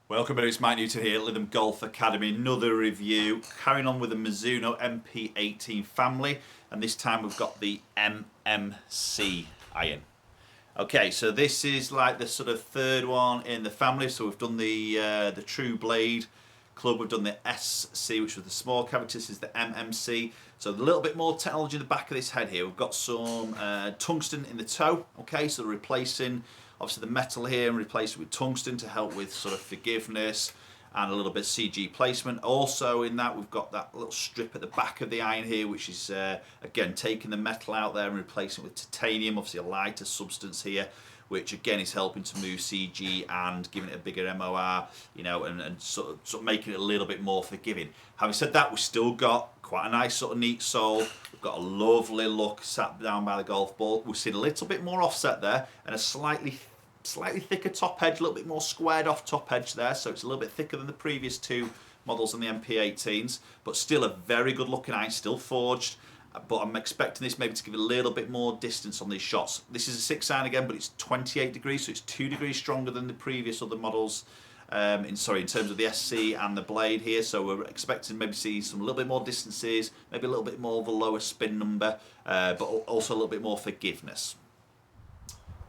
Welcome, it's Mike Newton here at Lytham Golf Academy. Another review, carrying on with the Mizuno MP-18 family, and this time we've got the MMC Iron. Okay, so this is like the sort of third one in the family. So we've done the True Blade club, we've done the SC, which was the small cavity. This is the MMC. So a little bit more technology in the back of this head here. We've got some tungsten in the toe. Okay, so replacing obviously the metal here and replace it with tungsten to help with sort of forgiveness and a little bit of CG placement. Also in that we've got that little strip at the back of the iron here, which is again taking the metal out there and replacing it with titanium, obviously a lighter substance here, which again is helping to move CG and giving it a bigger MOR, you know, and sort of making it a little bit more forgiving. Having said that, we've still got quite a nice sort of neat sole. We've got a lovely look sat down by the golf ball. We've seen a little bit more offset there and a slightly thicker top edge, a little bit more squared off top edge there, so it's a little bit thicker than the previous two models in the MP-18s, but still a very good looking iron, still forged. But I'm expecting this maybe to give a little bit more distance on these shots. This is a 6 iron again, but it's 28 degrees, so it's 2 degrees stronger than the previous other models. In terms of the SC and the blade here, so we're expecting maybe see some little bit more distances, maybe a little bit more of a lower spin number, but also a little bit more forgiveness.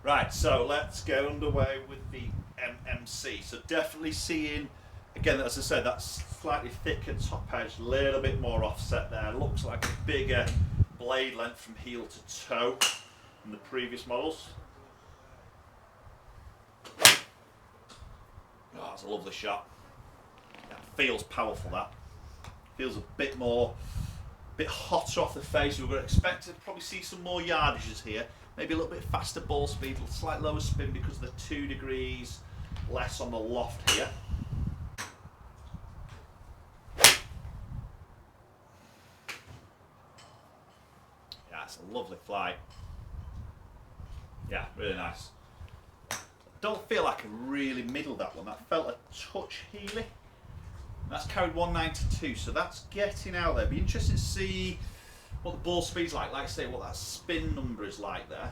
Right, so let's get underway with the MMC. So definitely seeing, again, as I said, that slightly thicker top edge, a little bit more offset there. Looks like a bigger blade length from heel to toe than the previous models. Oh, that's a lovely shot. That feels powerful, that. Feels a bit hotter off the face. We're going to expect to probably see some more yardages here. Maybe a little bit faster ball speed, slight lower spin because of the 2 degrees less on the loft here. Yeah, it's a lovely flight. Yeah, really nice. Don't feel like I really middled that one. That felt a touch heely. That's carried 192, so that's getting out there. Be interesting to see what the ball speed's like I say, what that spin number is like there.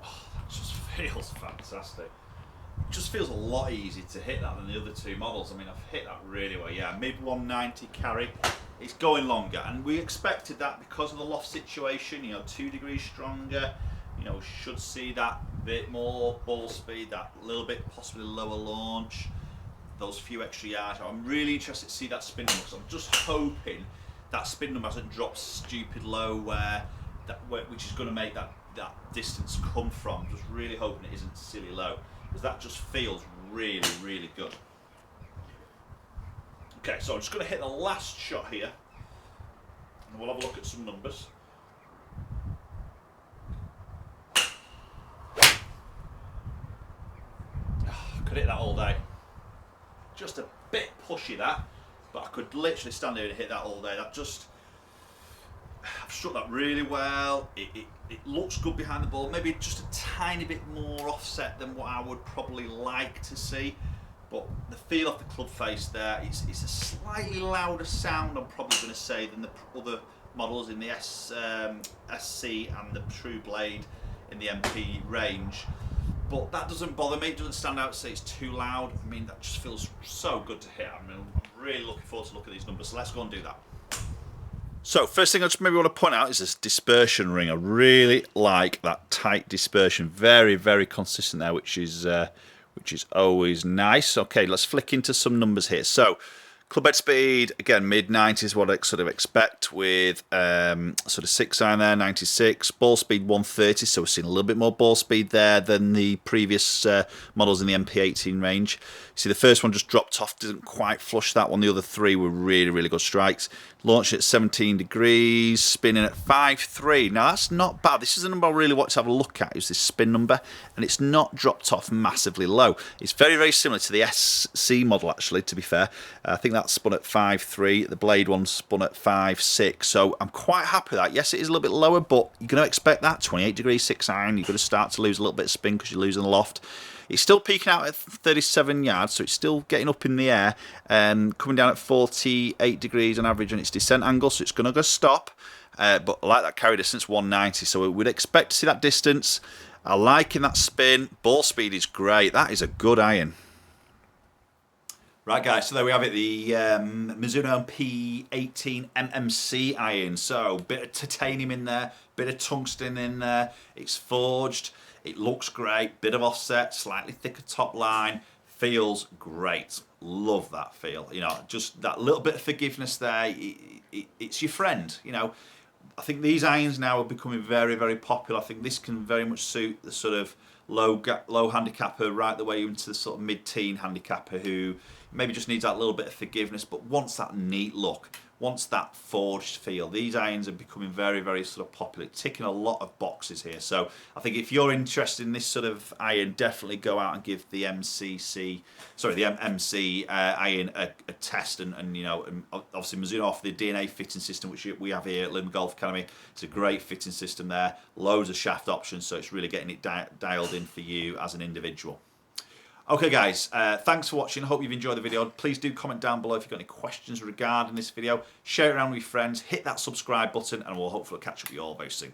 Oh, that just feels fantastic. It just feels a lot easier to hit that than the other two models. I mean, I've hit that really well. Yeah, mid 190 carry. It's going longer, and we expected that because of the loft situation. You know, 2 degrees stronger. You know, should see that bit more ball speed, that little bit possibly lower launch, those few extra yards. I'm really interested to see that spin number, because I'm just hoping that spin number hasn't dropped stupid low which is going to make that distance come from. Just really hoping it isn't silly low, because that just feels really, really good. Okay, so I'm just going to hit the last shot here, and we'll have a look at some numbers. I could hit that all day. Just a bit pushy that, but I could literally stand here and hit that all day. I've struck that really well. It looks good behind the ball. Maybe just a tiny bit more offset than what I would probably like to see. But the feel of the club face there, it's a slightly louder sound, I'm probably going to say, than the other models in the SC and the True Blade in the MP range. But that doesn't bother me, it doesn't stand out to say it's too loud. I mean, that just feels so good to hit. I mean, I'm really looking forward to looking at these numbers, so let's go and do that. So first thing I just maybe want to point out is this dispersion ring. I really like that tight dispersion, very, very consistent there, which is always nice. Okay, let's flick into some numbers here. So club head speed, again, mid-90s, what I sort of expect with sort of 6 iron there, 96. Ball speed 130, so we're seeing a little bit more ball speed there than the previous models in the MP-18 range. See, the first one just dropped off, didn't quite flush that one. The other three were really, really good strikes. Launched at 17 degrees, spinning at 5.3. Now, that's not bad. This is the number I really want to have a look at, is this spin number, and it's not dropped off massively low. It's very, very similar to the SC model, actually, to be fair. I think that's spun at 5.3. The Blade one spun at 5.6. So I'm quite happy with that. Yes, it is a little bit lower, but you're going to expect that. 28 degrees, 6 iron. You're going to start to lose a little bit of spin because you're losing the loft. It's still peaking out at 37 yards, so it's still getting up in the air, coming down at 48 degrees on average on its descent angle, so it's going to go stop. But I like that carry distance, 190, so we'd expect to see that distance. I liking that spin. Ball speed is great. That is a good iron. Right, guys, so there we have it, the Mizuno MP-18 MMC iron. So, bit of titanium in there, bit of tungsten in there. It's forged, it looks great, bit of offset, slightly thicker top line, feels great. Love that feel. You know, just that little bit of forgiveness there, it's your friend, you know. I think these irons now are becoming very, very popular. I think this can very much suit the sort of low handicapper right the way into the sort of mid-teen handicapper who maybe just needs that little bit of forgiveness but wants that neat look, wants that forged feel. These irons are becoming very, very sort of popular, ticking a lot of boxes here. So I think if you're interested in this sort of iron, definitely go out and give the MMC iron a test, and you know, and obviously Mizuno offer the DNA fitting system, which we have here at Lytham Golf Academy. It's a great fitting system there, loads of shaft options, so it's really getting it dialed in for you as an individual. Okay guys, thanks for watching. I hope you've enjoyed the video. Please do comment down below if you've got any questions regarding this video. Share it around with your friends, hit that subscribe button, and we'll hopefully catch up with you all very soon.